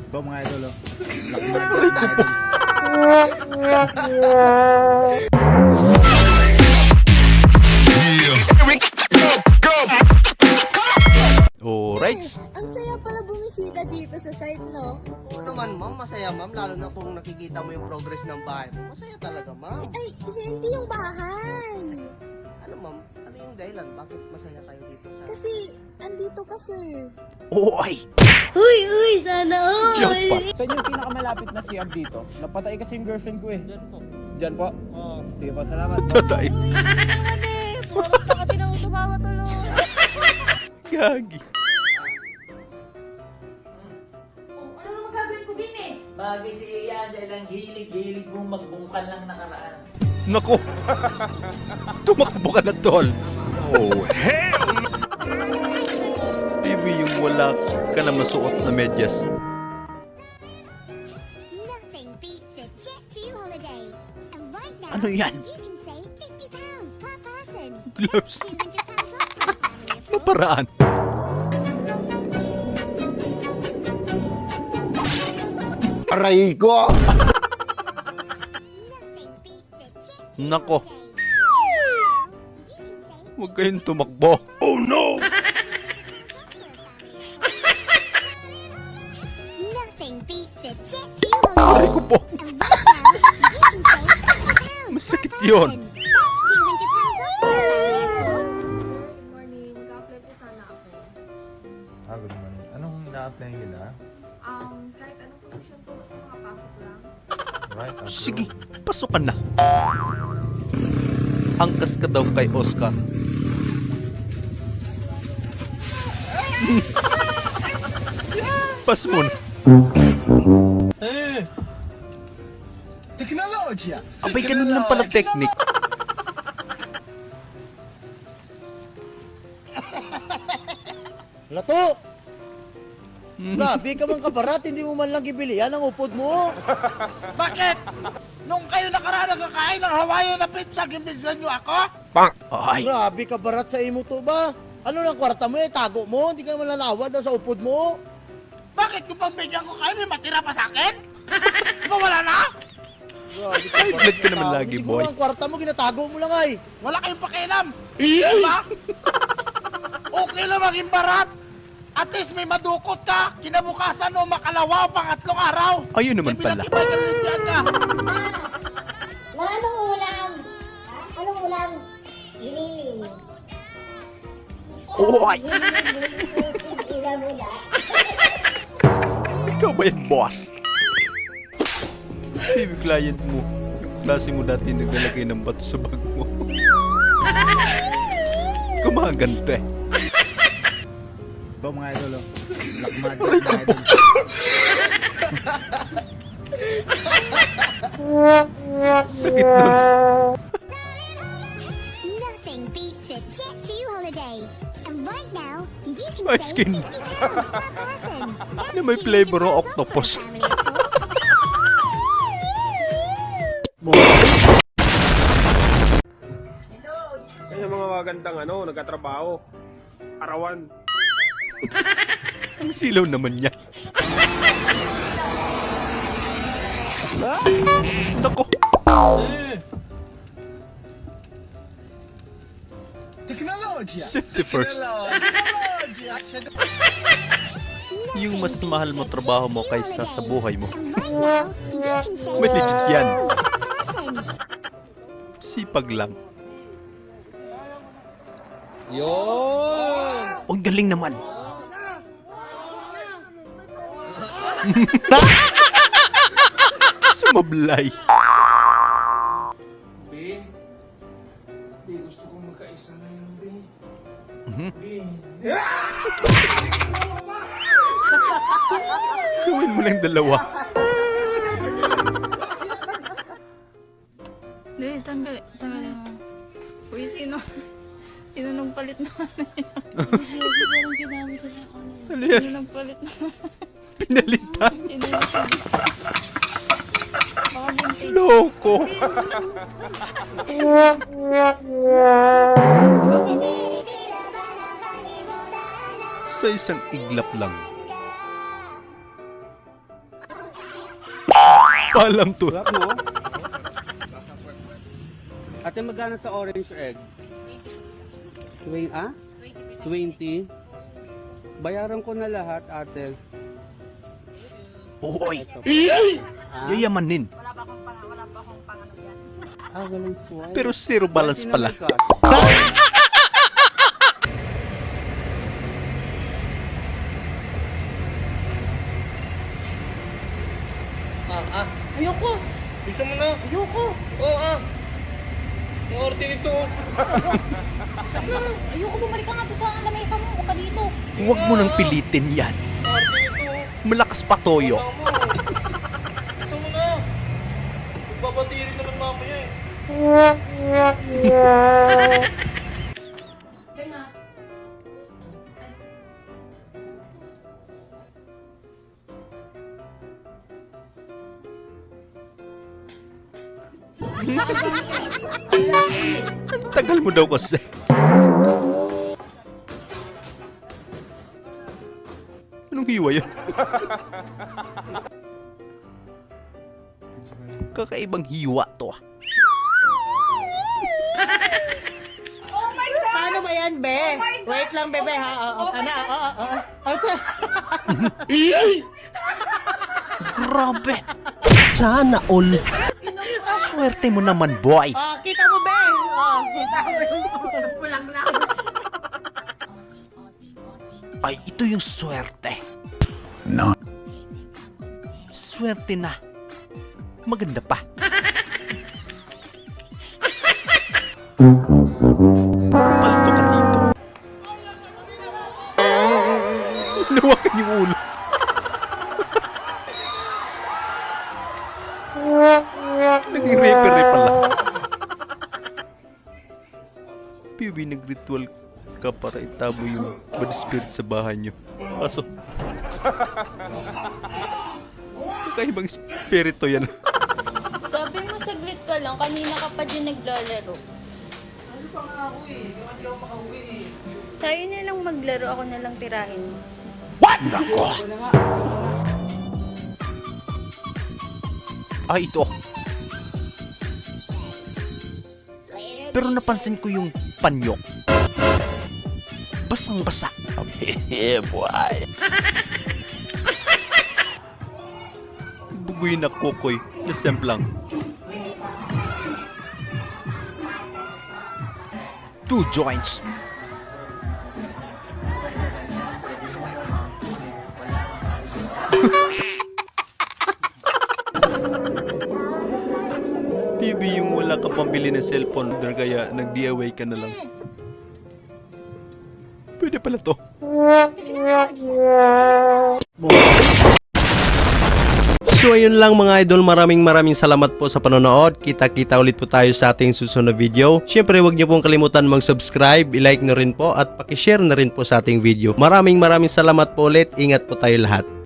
Ito mga idol, oh. Black magic mga idol. Alright. Ang saya pala bumisita dito sa site, no? Oo naman, ma'am. Masaya, ma'am. Lalo na kung nakikita mo yung progress ng bahay mo. Masaya talaga, ma'am. Ay, hindi yung bahay. Ano, ma'am? Ano yung dahilan? Bakit masaya kayo dito sa... Kasi, andito ka, sir. Oy! Uy, sana Jackpot! Saan yung pinakamalapit na CR dito? Napatay kasi yung girlfriend ko eh. Diyan po? Oo. Sige po, salamat. Tatay. Puro ka tinutumawa tuloy. Gagi. Ano naman gagawin ko din eh? Bagay si Ian dahil ang hilig-hilig mong magbungkan lang nakaraan. Nako. Tumakbo ka na, tol. Oh, hell! Baby, yung wala ka na masuot na medyas. Nothing beats a Jet2 holiday. And right now, Ano yan? you can save £50 per person. Gloves. £200 off for a family of four. Maparaan. Aray ko! Nothing beats a Jet2 Nako. holiday. You can save Huwag kayong tumakbo. Oh no! nothing beats a Jet2 Aray holiday. ko po. And right now, you can save £50 Masakit per yun. person. That's £200 off for a family of four. Good morning. Mag-apply po sana ako. Good morning. Anong ina-apply nila? Kahit anong posisyon po sa mga pasok lang. Right, Sige, pasok ka na. Angkas ka daw kay Oscar. Pas mo na. Teknologya! Abay, ganun lang pala technique. Lato! Grabe ka man kabarat, hindi mo man lang ibilihan ang upod mo. Bakit? Nung kayo nakaraan nagkakain ng Hawaiian na pizza, gimbiglan nyo ako? Ay, Grabe ka barat sa imo to ba? Ano lang kwarta mo eh, tago mo, hindi ka naman lalawad sa upod mo. Bakit kung pambigyan ko kayo, may matira pa sa akin? Di ba wala na? Grabe ka ay, vlog ka naman barat. lagi, Siguro boy. ang kwarta mo, ginatago mo lang ay. Wala kayong pakialam. Diba? Okay lang maging barat. At least may madukot ka, kinabukasan o makalawa o pangatlong araw. Ayun naman pala. Ibig ka nalintian ka. Anong ulam? Anong ulam? Giniling. Oy! Ilan mo na? Ikaw ba yung boss? Baby client mo. Yung klase mo dati naglalagay ng bato sa bag mo. Kumagante. Ito mga idol, oh. Black magic mga idol. Sakit nun. Nothing beats a Jet2 holiday. And right now, you can My save skin. £50 per person. That's Na may flavor ng £200 off octopus. for a family of four. Yan yung mga magandang nagkatrabaho. Arawan. Ang silaw naman niya. Nako. Teknologya! Safety first. Yung mas mahal mo trabaho mo kaysa sa buhay mo. And right now, you can save May legit yan. £50 per person. Sipag lang. Yun! Ang galing naman. Sumablay. Be, di gusto kong magkaisa ngayon, Be. Be. Gawin mo lang dalawa. Hindi, tanggal na. Uy, sino nang palit na ano yan? Parang ginamit sa ano. Ano yan? Sino nang palit na Pinalitan. Baka vintage. Loko. Sa isang iglap lang, Paalam to. Wrap mo. Ate, magkano sa orange egg? 20. Bayaran ko na lahat, ate. Uy! Yayamanin. Wala pa akong pangano yan. Walang swipe. Pero zero balance pala. Ayoko! Gusto mo na? Ayoko! Oo Yung orte nito. Ayoko, bumalik ka nga doon sa lamesa mo. Huwag ka dito. Huwag mo nang pilitin yan. Orte nito. Malakas pa toyo. Gusto mo na? Babatirin naman mamaya eh. Kaya nga. Ang tagal mo daw kasi. Anong hiwa yun? Kakaibang hiwa to ah. Paano ba yan, be? Wait lang, bebe, ha? Grabe! Sana all. Swerte mo naman, boy. Kita mo, be? Kita mo. Pulang lang. Ay, ito yung swerte. No. Swerte na. Maganda pa. Palto ka dito. Nawakan yung ulo. Naging referee pala. Pibi, nag-ritual ka para itabo yung bad spirit sa bahay nyo. Kaso, kakaibang spirito yan. Sabi mo saglit ka lang. Kanina ka pa din naglalaro. Ano pa nga ako eh? Hindi ako makauwi eh. Tayo na lang maglaro. Ako na lang tirahin mo. Nako! Ay, ito. Pero napansin ko yung panyo. Basang-basa. Yeah, boy. Bugoy na kokoy. Nasemplang. 2 joints. PB, yung wala ka pambili ng cellphone order kaya nag-DIY ka na lang. Pwede pala to. So ayun lang mga idol, maraming salamat po sa panonood. Kita-kita ulit po tayo sa ating susunod na video. Syempre huwag niyo pong kalimutan mag-subscribe, i-like na rin po at paki-share na rin po sa ating video. Maraming salamat po ulit. Ingat po tayo lahat.